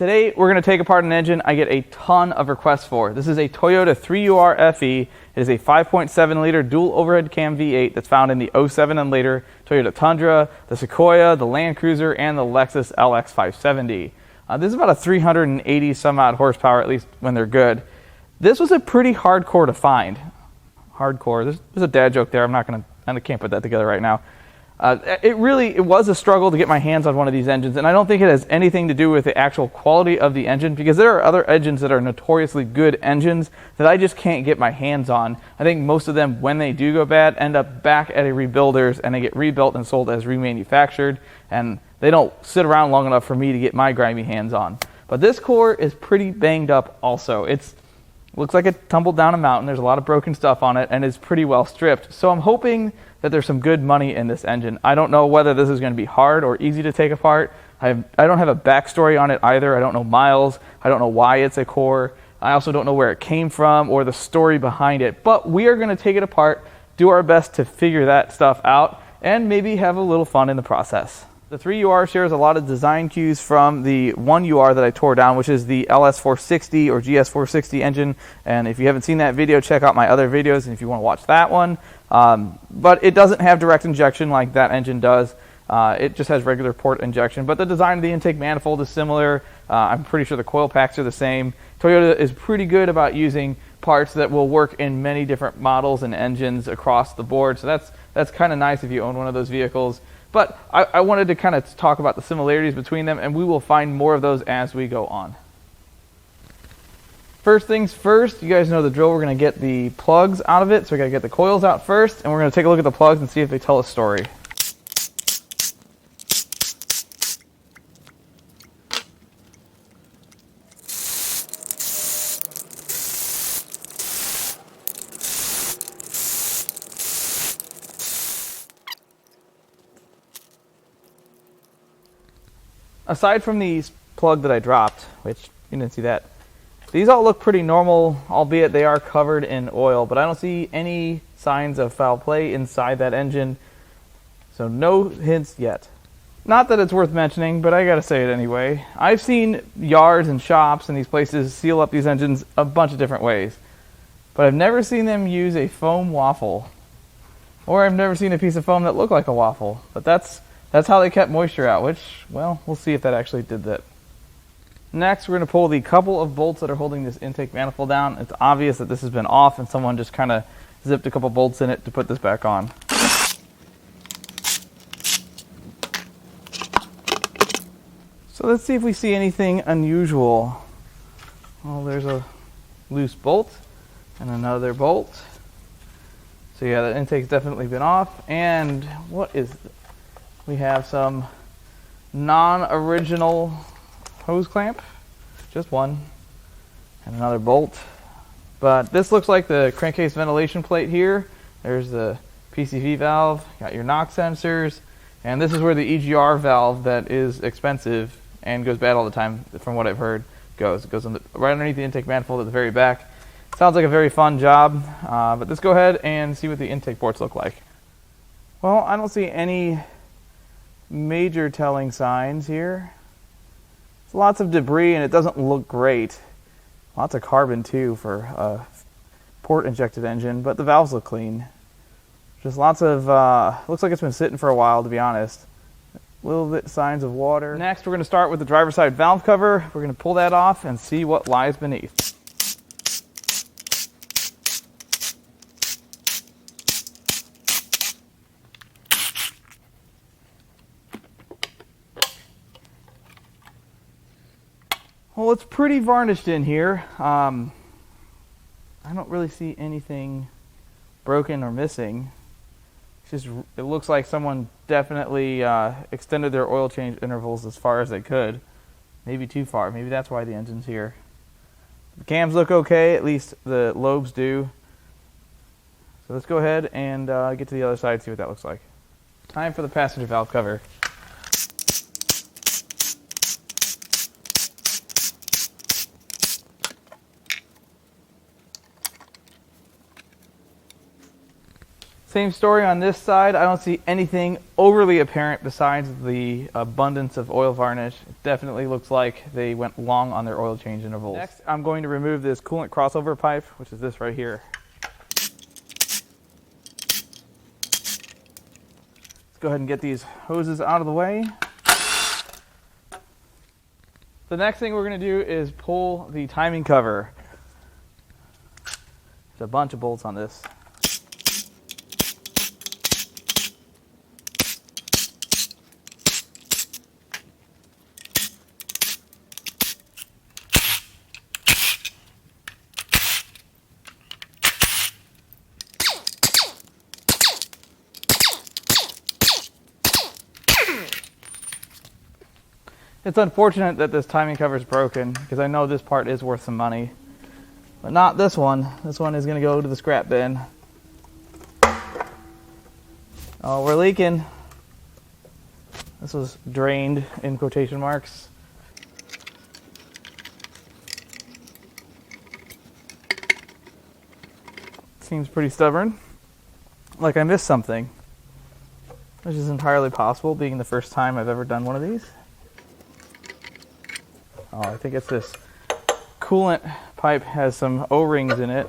Today, we're going to take apart an engine I get a ton of requests for. This is a Toyota 3UR-FE. It is a 5.7 liter dual overhead cam V8 that's found in the 07 and later Toyota Tundra, the Sequoia, the Land Cruiser, and the Lexus LX 570. This is about a 380 some odd horsepower, at least when they're good. This was a pretty hardcore to find. Hardcore. There's a dad joke there. I can't put that together right now. It was a struggle to get my hands on one of these engines, and I don't think it has anything to do with the actual quality of the engine, because there are other engines that are notoriously good engines that I just can't get my hands on. I think most of them, when they do go bad, end up back at a rebuilder's and they get rebuilt and sold as remanufactured, and they don't sit around long enough for me to get my grimy hands on. But this core is pretty banged up also. Looks like it tumbled down a mountain. There's a lot of broken stuff on it, and it's pretty well stripped. So I'm hoping that there's some good money in this engine. I don't know whether this is going to be hard or easy to take apart. I don't have a backstory on it either. I don't know miles. I don't know why it's a core. I also don't know where it came from or the story behind it. But we are going to take it apart, do our best to figure that stuff out, and maybe have a little fun in the process. The 3UR shares a lot of design cues from the 1UR that I tore down, which is the LS460 or GS460 engine. And if you haven't seen that video, check out my other videos and if you want to watch that one. But it doesn't have direct injection like that engine does. It just has regular port injection. But the design of the intake manifold is similar. I'm pretty sure the coil packs are the same. Toyota is pretty good about using parts that will work in many different models and engines across the board. So that's kind of nice if you own one of those vehicles. But I wanted to kind of talk about the similarities between them, and we will find more of those as we go on. First things first, you guys know the drill. We're going to get the plugs out of it, so we got to get the coils out first, and we're going to take a look at the plugs and see if they tell a story. Aside from these plug that I dropped, which you didn't see that, these all look pretty normal, albeit they are covered in oil, but I don't see any signs of foul play inside that engine, so no hints yet. Not that it's worth mentioning, but I gotta say it anyway. I've seen yards and shops and these places seal up these engines a bunch of different ways, but I've never seen them use a foam waffle, or I've never seen a piece of foam that looked like a waffle, but that's how they kept moisture out, which, well, we'll see if that actually did that. Next, we're going to pull the couple of bolts that are holding this intake manifold down. It's obvious that this has been off and someone just kind of zipped a couple bolts in it to put this back on. So let's see if we see anything unusual. Well, there's a loose bolt and another bolt. So yeah, the intake's definitely been off. And what is this? We have some non-original hose clamp, just one, and another bolt. But this looks like the crankcase ventilation plate here. There's the PCV valve, got your knock sensors, and this is where the EGR valve that is expensive and goes bad all the time, from what I've heard, goes. It goes right underneath the intake manifold at the very back. Sounds like a very fun job, but let's go ahead and see what the intake ports look like. Well, I don't see any major telling signs here. There's lots of debris and it doesn't look great. Lots of carbon too for a port injected engine, but the valves look clean. Just lots of, looks like it's been sitting for a while, to be honest. A little bit signs of water. Next, we're going to start with the driver's side valve cover. We're going to pull that off and see what lies beneath. Well, it's pretty varnished in here. I don't really see anything broken or missing. It looks like someone definitely extended their oil change intervals as far as they could. Maybe too far. Maybe that's why the engine's here. The cams look okay, at least the lobes do. So let's go ahead and get to the other side, see what that looks like. Time for the passenger valve cover. Same story on this side. I don't see anything overly apparent besides the abundance of oil varnish. It definitely looks like they went long on their oil change intervals. Next, I'm going to remove this coolant crossover pipe, which is this right here. Let's go ahead and get these hoses out of the way. The next thing we're going to do is pull the timing cover. There's a bunch of bolts on this. It's unfortunate that this timing cover is broken because I know this part is worth some money, but not this one. This one is going to go to the scrap bin. Oh, we're leaking. This was drained in quotation marks. Seems pretty stubborn. Like I missed something, which is entirely possible being the first time I've ever done one of these. Oh, I think it's this coolant pipe has some O-rings in it.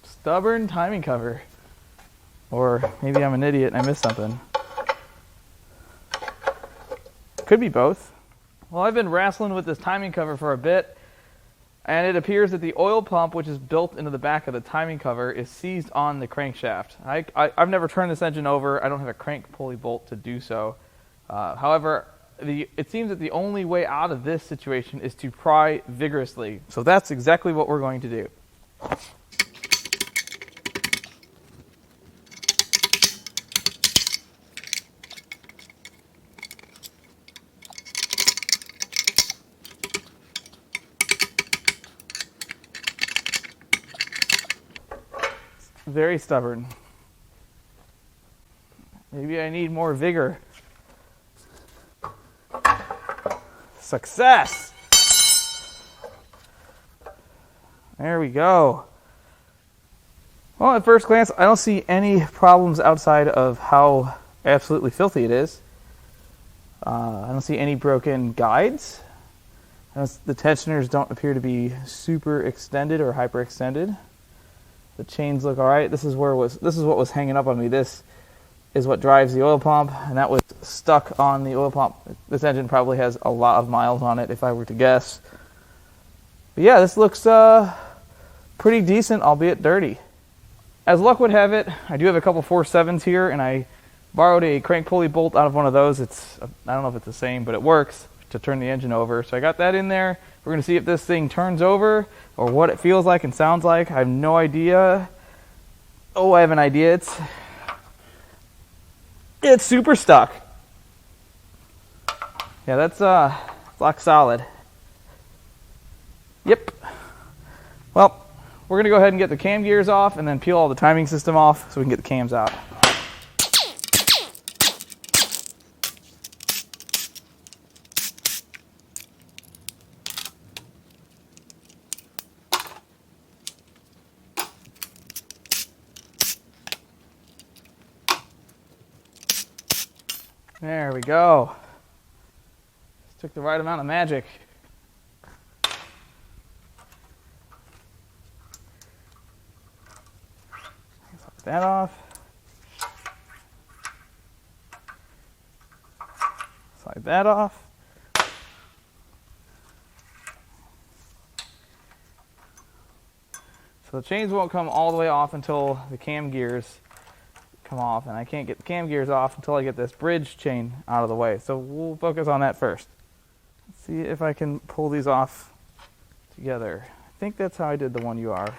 Stubborn timing cover. Or maybe I'm an idiot and I missed something. Could be both. Well, I've been wrestling with this timing cover for a bit, and it appears that the oil pump, which is built into the back of the timing cover, is seized on the crankshaft. I've never turned this engine over. I don't have a crank pulley bolt to do so. However, it seems that the only way out of this situation is to pry vigorously. So that's exactly what we're going to do. Very stubborn. Maybe I need more vigor. Success! There we go. Well, at first glance, I don't see any problems outside of how absolutely filthy it is. I don't see any broken guides. The tensioners don't appear to be super extended or hyperextended. The chains look all right. This is what was hanging up on me. This is what drives the oil pump, and that was stuck on the oil pump. This engine probably has a lot of miles on it, if I were to guess. But yeah, this looks pretty decent, albeit dirty. As luck would have it, I do have a couple 4.7s here, and I borrowed a crank pulley bolt out of one of those. I don't know if it's the same, but it works to turn the engine over. So I got that in there. We're going to see if this thing turns over or what it feels like and sounds like. I have no idea. Oh, I have an idea. It's super stuck. Yeah, that's lock solid. Yep. Well, we're going to go ahead and get the cam gears off and then peel all the timing system off so we can get the cams out. There we go. Just took the right amount of magic. Slide that off. Slide that off. So the chains won't come all the way off until the cam gears come off, and I can't get the cam gears off until I get this bridge chain out of the way. So we'll focus on that first. Let's see if I can pull these off together. I think that's how I did the 1UR.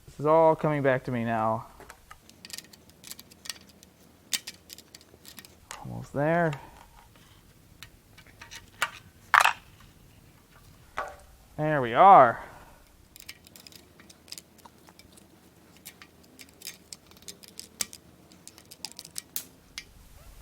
This is all coming back to me now. Almost there. There we are.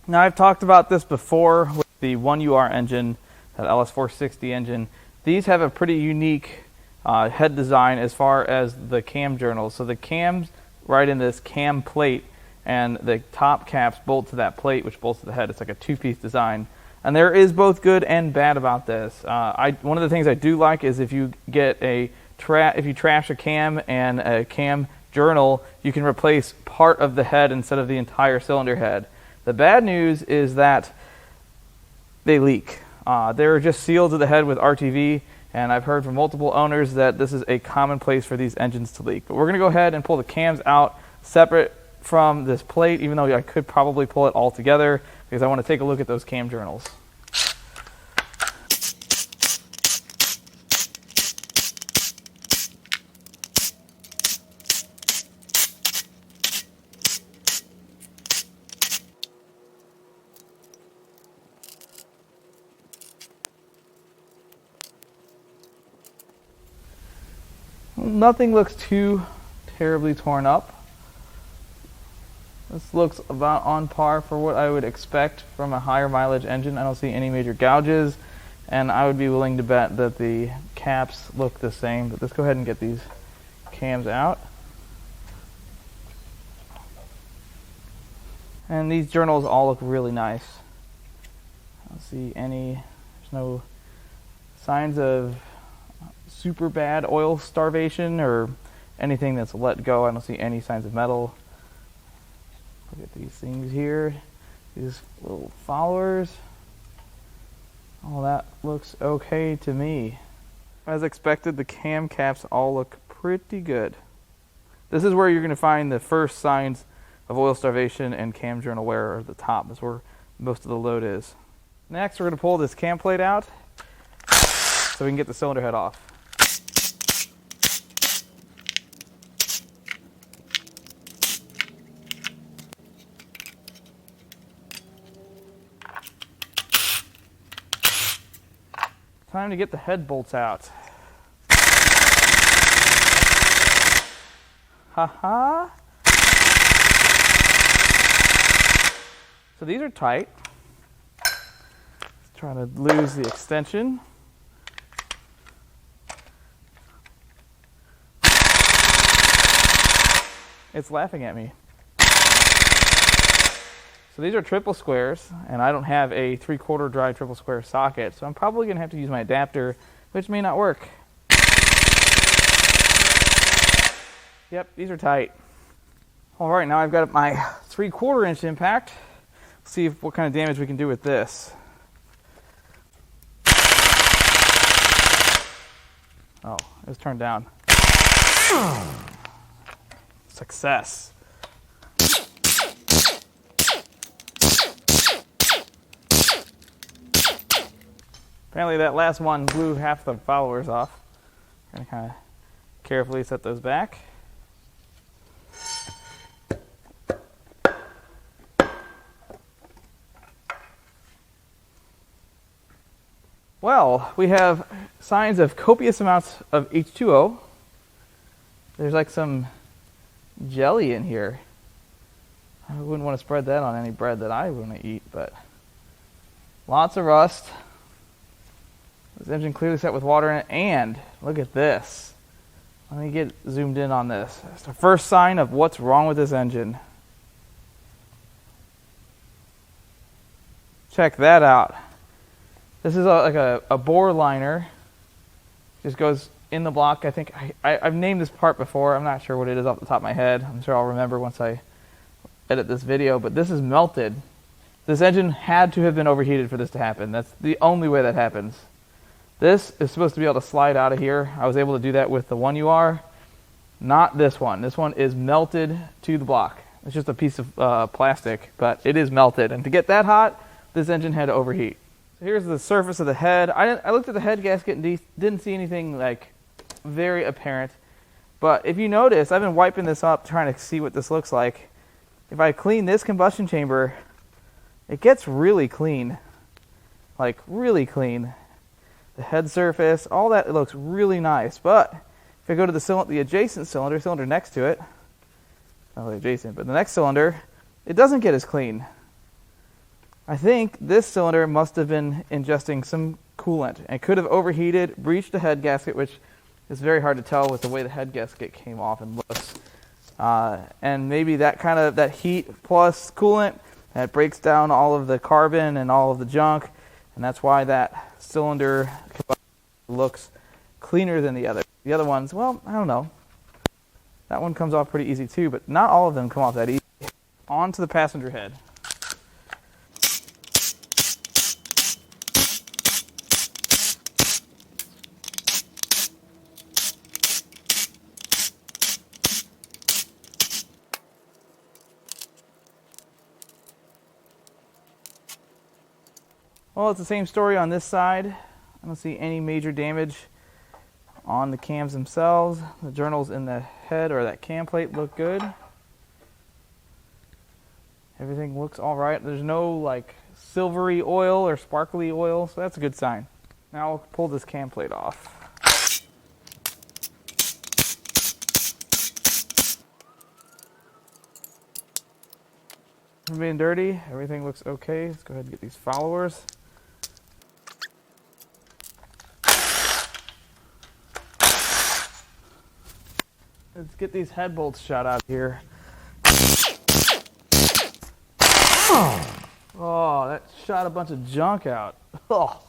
Now, I've talked about this before with the 1UR engine, that LS460 engine. These have a pretty unique head design as far as the cam journals. So the cams right in this cam plate, and the top caps bolt to that plate, which bolts to the head. It's like a two-piece design. And there is both good and bad about this. One of the things I do like is if you get if you trash a cam and a cam journal, you can replace part of the head instead of the entire cylinder head. The bad news is that they leak. They're just sealed to the head with RTV, and I've heard from multiple owners that this is a common place for these engines to leak. But we're going to go ahead and pull the cams out separate from this plate, even though I could probably pull it all together because I want to take a look at those cam journals. Nothing looks too terribly torn up. This looks about on par for what I would expect from a higher mileage engine. I don't see any major gouges, and I would be willing to bet that the caps look the same. But let's go ahead and get these cams out. And these journals all look really nice. I don't see there's no signs of super bad oil starvation or anything that's let go. I don't see any signs of metal. Look at these things here, these little followers. All that looks okay to me. As expected, the cam caps all look pretty good. This is where you're going to find the first signs of oil starvation and cam journal wear at the top. That's where most of the load is. Next, we're going to pull this cam plate out so we can get the cylinder head off. Time to get the head bolts out. Haha. So these are tight. Let's try to lose the extension. It's laughing at me. So these are triple squares, and I don't have a 3/4 drive triple square socket, so I'm probably going to have to use my adapter, which may not work. Yep, these are tight. All right, now I've got my 3/4 inch impact. Let's see what kind of damage we can do with this. Oh, it was turned down. Success. Apparently that last one blew half the followers off. I'm going to kind of carefully set those back. Well, we have signs of copious amounts of H2O. There's like some jelly in here. I wouldn't want to spread that on any bread that I want to eat, but lots of rust. This engine clearly set with water in it, and look at this. Let me get zoomed in on this. It's the first sign of what's wrong with this engine. Check that out. This is like a bore liner. Just goes in the block. I think I've named this part before. I'm not sure what it is off the top of my head. I'm sure I'll remember once I edit this video, but this is melted. This engine had to have been overheated for this to happen. That's the only way that happens. This is supposed to be able to slide out of here. I was able to do that with the 1UR. Not this one. This one is melted to the block. It's just a piece of plastic, but it is melted. And to get that hot, this engine had to overheat. So here's the surface of the head. I looked at the head gasket and didn't see anything like very apparent. But if you notice, I've been wiping this up trying to see what this looks like. If I clean this combustion chamber, it gets really clean. Like really clean. The head surface, all that, it looks really nice. But if I go to the adjacent cylinder next to it, not really adjacent, but the next cylinder, it doesn't get as clean. I think this cylinder must have been ingesting some coolant and could have overheated, breached the head gasket, which is very hard to tell with the way the head gasket came off and looks. And maybe that heat plus coolant that breaks down all of the carbon and all of the junk, and that's why that cylinder looks cleaner than the other. The other ones, well, I don't know. That one comes off pretty easy too, but not all of them come off that easy. On to the passenger head. Well, it's the same story on this side. I don't see any major damage on the cams themselves. The journals in the head or that cam plate look good. Everything looks all right. There's no like silvery oil or sparkly oil, so that's a good sign. Now I'll pull this cam plate off. Being dirty, everything looks okay. Let's go ahead and get these followers. Let's get these head bolts shot out here. Oh, that shot a bunch of junk out. Oh.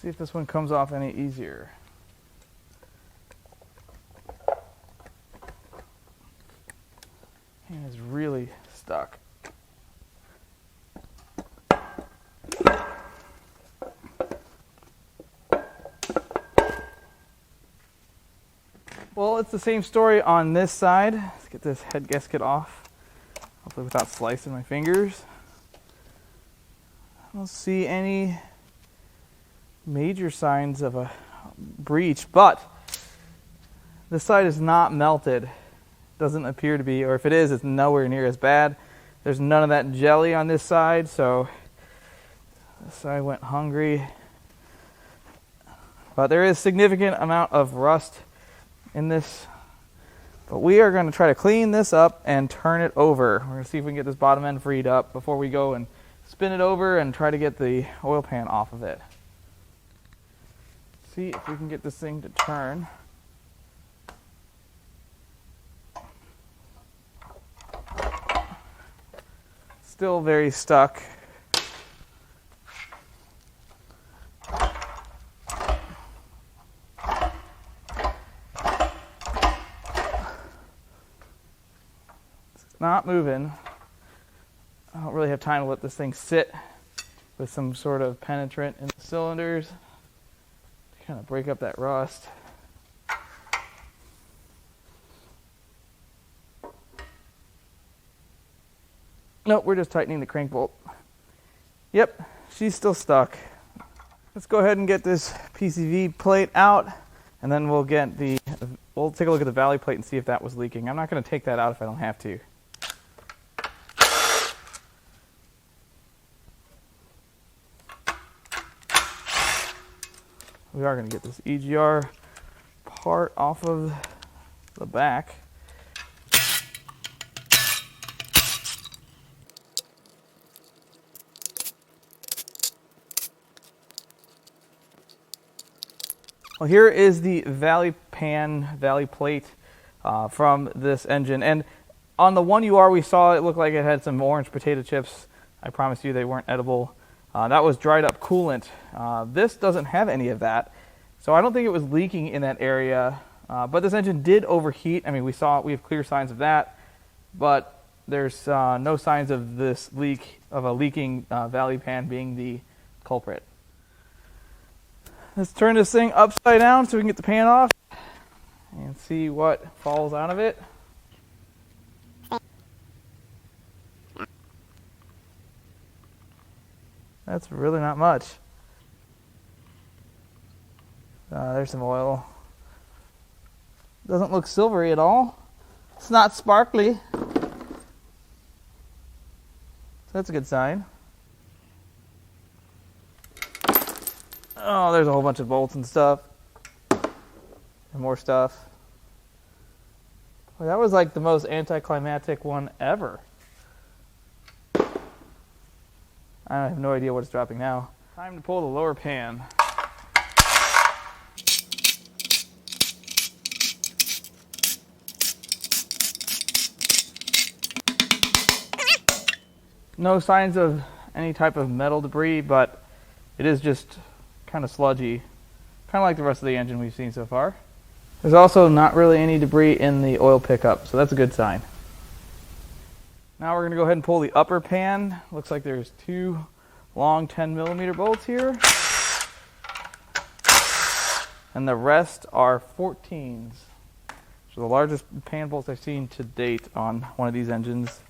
See if this one comes off any easier. Hand is really stuck. Well, it's the same story on this side. Let's get this head gasket off, hopefully without slicing my fingers. I don't see any major signs of a breach, but this side is not melted. Doesn't appear to be, or if it is, it's nowhere near as bad. There's none of that jelly on this side, so this side went hungry. But there is significant amount of rust in this. But we are going to try to clean this up and turn it over. We're going to see if we can get this bottom end freed up before we go and spin it over and try to get the oil pan off of it. See if we can get this thing to turn. Still very stuck. It's not moving. I don't really have time to let this thing sit with some sort of penetrant in the cylinders to kind of break up that rust. Nope, we're just tightening the crank bolt. Yep, she's still stuck. Let's go ahead and get this PCV plate out, and then we'll take a look at the valley plate and see if that was leaking. I'm not going to take that out if I don't have to. We are going to get this EGR part off of the back. Well, here is the valley plate from this engine. And on the 1UR we saw it looked like it had some orange potato chips. I promise you they weren't edible. That was dried up coolant. This doesn't have any of that. So I don't think it was leaking in that area. But this engine did overheat. I mean, we have clear signs of that. But there's no signs of this leak, of a leaking valley pan being the culprit. Let's turn this thing upside down so we can get the pan off and see what falls out of it. That's really not much. There's some oil. Doesn't look silvery at all. It's not sparkly. So that's a good sign. Oh, there's a whole bunch of bolts and stuff. And more stuff. Well, that was like the most anticlimactic one ever. I have no idea what it's dropping now. Time to pull the lower pan. No signs of any type of metal debris, but it is just kind of sludgy. Kind of like the rest of the engine we've seen so far. There's also not really any debris in the oil pickup, so that's a good sign. Now we're going to go ahead and pull the upper pan. Looks like there's 2 long 10mm bolts here. And the rest are 14s. So the largest pan bolts I've seen to date on one of these engines.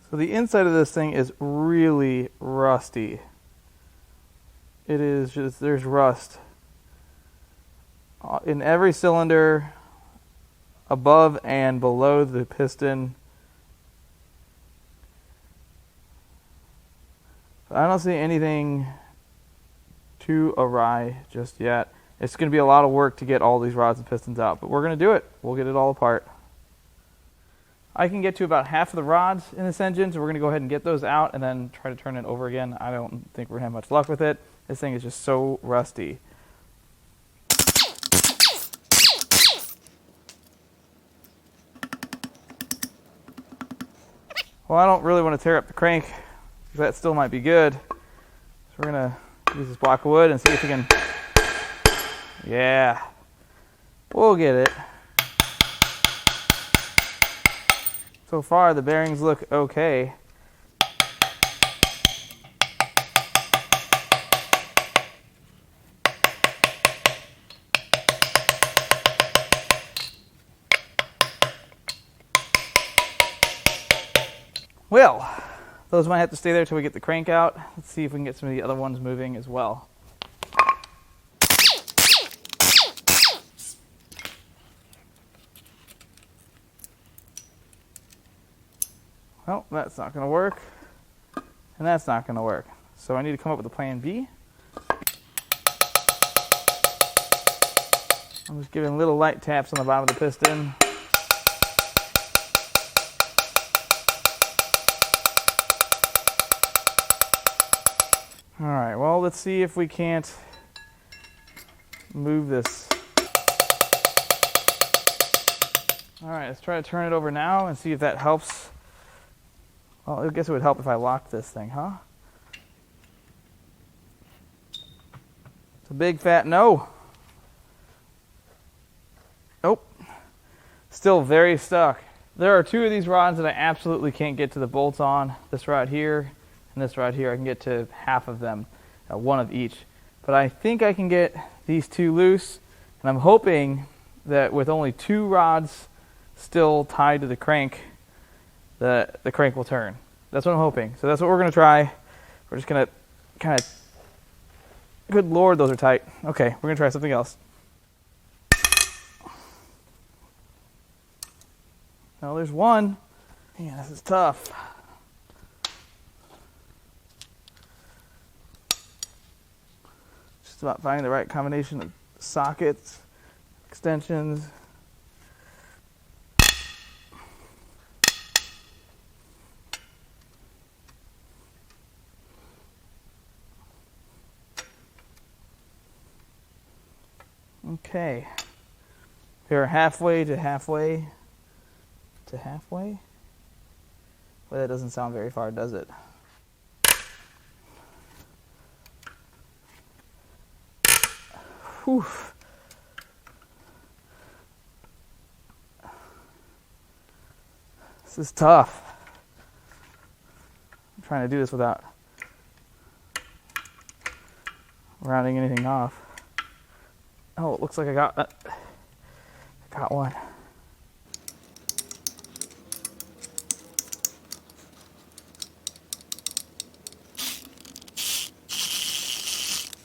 So the inside of this thing is really rusty. It is just, there's rust in every cylinder, above and below the piston. I don't see anything too awry just yet. It's going to be a lot of work to get all these rods and pistons out, but we're going to do it. We'll get it all apart. I can get to about half of the rods in this engine, so we're going to go ahead and get those out and then try to turn it over again. I don't think we're going to have much luck with it. This thing is just so rusty. Well, I don't really want to tear up the crank, because that still might be good. So we're going to use this block of wood and see if we can... Yeah, we'll get it. So far, the bearings look okay. Well, those might have to stay there till we get the crank out. Let's see if we can get some of the other ones moving as well. Well, that's not going to work, and that's not going to work. So I need to come up with a plan B. I'm just giving little light taps on the bottom of the piston. All right, well, let's see if we can't move this. All right, let's try to turn it over now and see if that helps. Well, I guess it would help if I locked this thing, huh? It's a big fat no. Nope. Still very stuck. There are 2 of these rods that I absolutely can't get to the bolts on. This rod here and this rod here. I can get to half of them, 1 of each. But I think I can get these 2 loose, and I'm hoping that with only 2 rods still tied to the crank, the crank will turn. That's what I'm hoping. So that's what we're going to try. We're just going to kind of... Good Lord, those are tight. Okay, we're going to try something else. Oh, there's one. Man, this is tough. Just about finding the right combination of sockets, extensions. Okay, we're halfway to halfway to halfway. Well, that doesn't sound very far, does it? Whew. This is tough. I'm trying to do this without rounding anything off. Oh, it looks like I got one.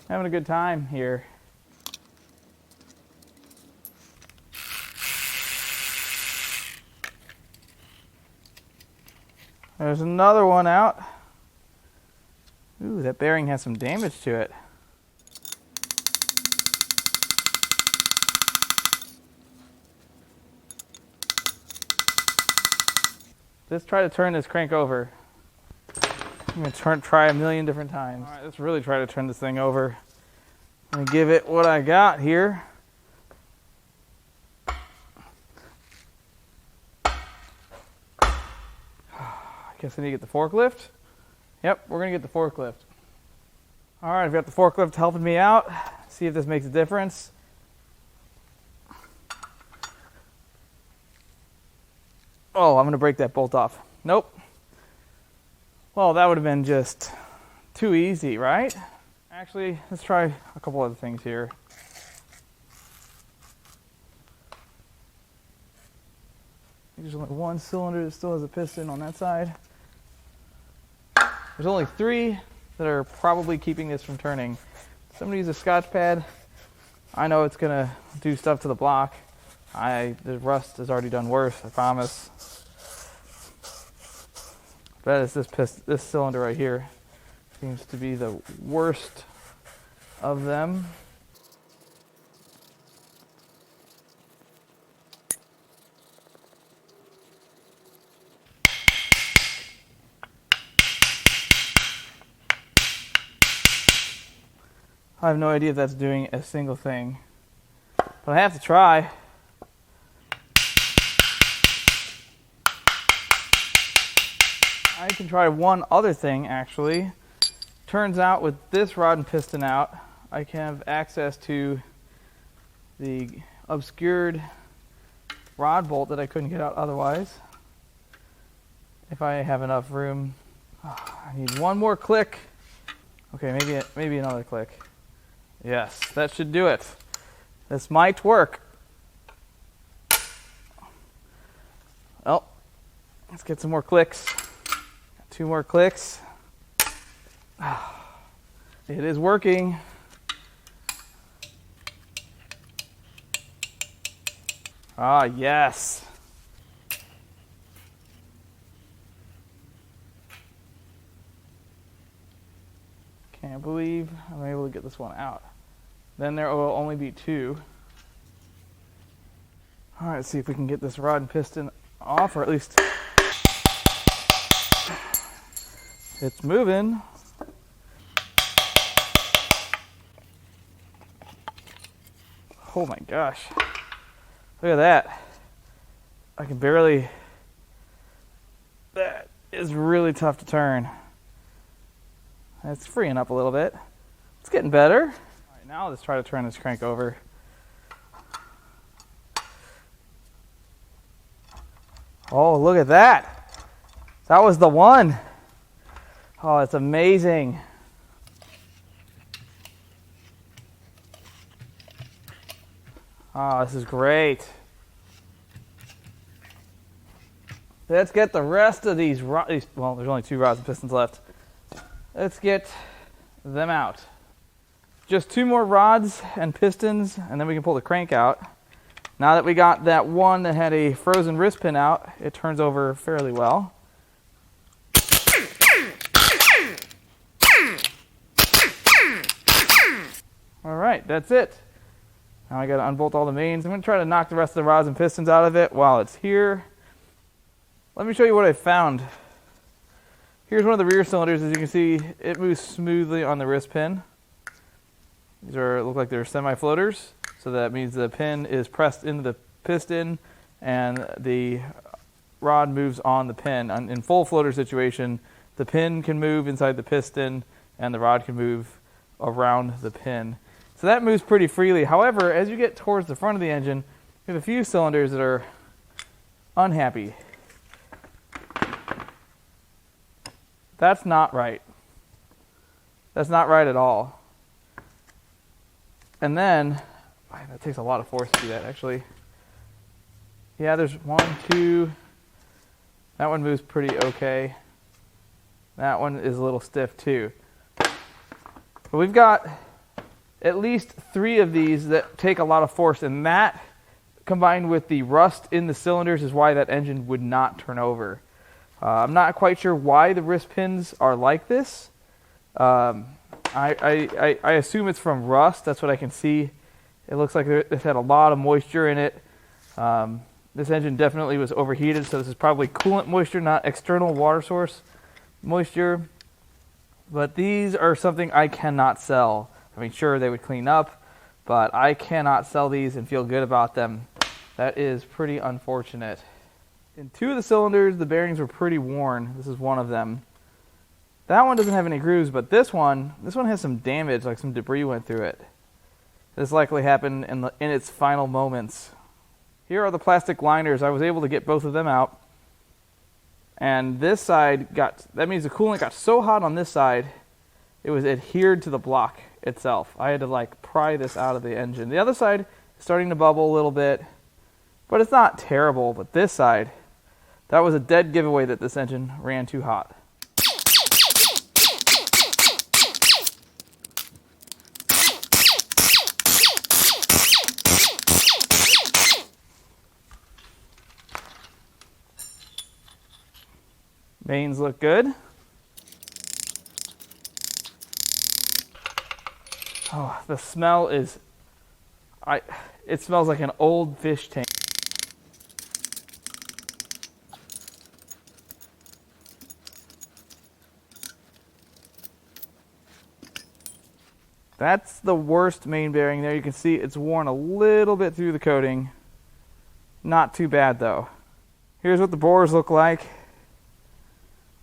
Having a good time here. There's another one out. that bearing has some damage to it. Let's try to turn this crank over. I'm going to try a million different times. All right, let's really try to turn this thing over. I'm going to give it what I got here. I guess I need to get the forklift. Yep, we're going to get the forklift. All right, I've got the forklift helping me out. See if this makes a difference. Oh, I'm going to break that bolt off. Nope. Well, that would have been just too easy, right? Actually, let's try a couple other things here. There's only one cylinder that still has a piston on that side. There's only 3 that are probably keeping this from turning. Somebody use a Scotch pad. I know it's going to do stuff to the block. The rust has already done worse, I promise. But it's this cylinder right here. Seems to be the worst of them. I have no idea if that's doing a single thing, but I have to try. I can try one other thing, actually. Turns out with this rod and piston out, I can have access to the obscured rod bolt that I couldn't get out otherwise. If I have enough room. I need one more click. Okay, maybe another click. Yes, that should do it. This might work. Well, let's get some more clicks. 2 more clicks. It is working. Ah, yes. Can't believe I'm able to get this one out. Then there will only be 2. All right, let's see if we can get this rod and piston off, or at least it's moving. Oh my gosh. Look at that. I can barely. That is really tough to turn. It's freeing up a little bit. It's getting better. All right, now let's try to turn this crank over. Oh, look at that. That was the one. Oh, it's amazing. Oh, this is great. Let's get the rest of these, well, there's only 2 rods and pistons left. Let's get them out. Just 2 more rods and pistons, and then we can pull the crank out. Now that we got that one that had a frozen wrist pin out, it turns over fairly well. All right, that's it. Now I got to unbolt all the mains. I'm going to try to knock the rest of the rods and pistons out of it while it's here. Let me show you what I found. Here's one of the rear cylinders. As you can see, it moves smoothly on the wrist pin. These look like they're semi-floaters, so that means the pin is pressed into the piston and the rod moves on the pin. In full floater situation, the pin can move inside the piston and the rod can move around the pin. So that moves pretty freely. However, as you get towards the front of the engine, you have a few cylinders that are unhappy. That's not right. That's not right at all. And then, that takes a lot of force to do that, actually. Yeah, there's 1, 2. That one moves pretty okay. That one is a little stiff too. But we've got at least 3 of these that take a lot of force, and that, combined with the rust in the cylinders, is why that engine would not turn over. I'm not quite sure why the wrist pins are like this, I assume it's from rust. That's what I can see. It looks like it's had a lot of moisture in it. This engine definitely was overheated, so this is probably coolant moisture, not external water source moisture. But these are something I cannot sell. I mean, sure, they would clean up, but I cannot sell these and feel good about them. That is pretty unfortunate. In 2 of the cylinders, the bearings were pretty worn. This is one of them. That one doesn't have any grooves, but this one has some damage, like some debris went through it. This likely happened in its final moments. Here are the plastic liners. I was able to get both of them out. And this side that means the coolant got so hot on this side, it was adhered to the block itself. I had to like pry this out of the engine. The other side is starting to bubble a little bit, but it's not terrible. But this side, that was a dead giveaway that this engine ran too hot. Vanes look good. Oh, the smell is, it smells like an old fish tank. That's the worst main bearing there. You can see it's worn a little bit through the coating. Not too bad though. Here's what the bores look like.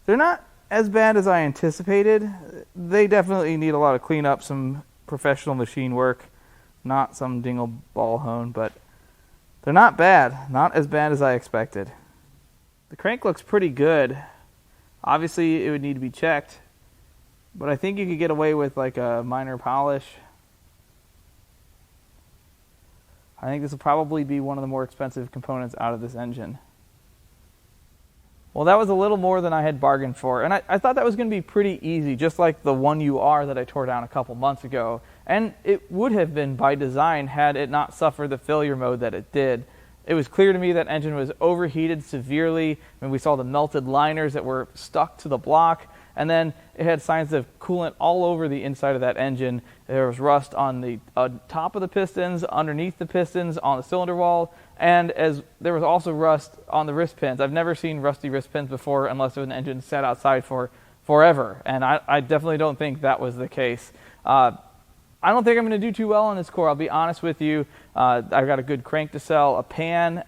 They're not as bad as I anticipated. They definitely need a lot of cleanup, some professional machine work, not some dingle ball hone, but they're not bad. Not as bad as I expected. The crank looks pretty good. Obviously, it would need to be checked, but I think you could get away with like a minor polish. I think this will probably be one of the more expensive components out of this engine. Well, that was a little more than I had bargained for, and I thought that was going to be pretty easy, just like the 1UR that I tore down a couple months ago. And it would have been by design had it not suffered the failure mode that it did. It was clear to me that engine was overheated severely. I mean, we saw the melted liners that were stuck to the block, and then it had signs of coolant all over the inside of that engine. There was rust on the top of the pistons, underneath the pistons, on the cylinder wall, and there was also rust on the wrist pins. I've never seen rusty wrist pins before unless it was an engine sat outside for forever, and I definitely don't think that was the case. I don't think I'm going to do too well on this core, I'll be honest with you. I've got a good crank to sell, a pan,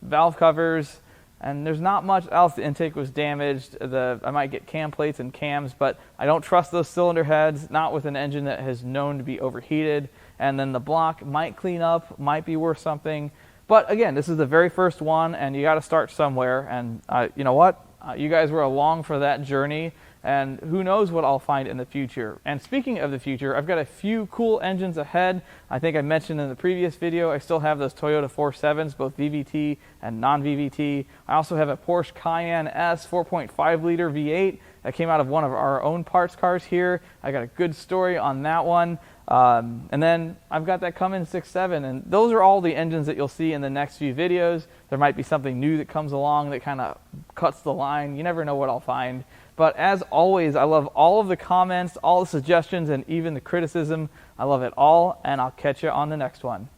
valve covers, and there's not much else. The intake was damaged. I might get cam plates and cams, but I don't trust those cylinder heads, not with an engine that is known to be overheated. And then the block might clean up, might be worth something. But again, this is the very first one, and you got to start somewhere. And you know what? You guys were along for that journey, and who knows what I'll find in the future. And speaking of the future, I've got a few cool engines ahead. I think I mentioned in the previous video, I still have those Toyota 4.7s, both VVT and non-VVT. I also have a Porsche Cayenne S 4.5 liter V8 that came out of one of our own parts cars here. I got a good story on that one. And then I've got that Cummins 6.7, and those are all the engines that you'll see in the next few videos. There might be something new that comes along that kind of cuts the line. You never know what I'll find. But as always, I love all of the comments, all the suggestions, and even the criticism. I love it all, and I'll catch you on the next one.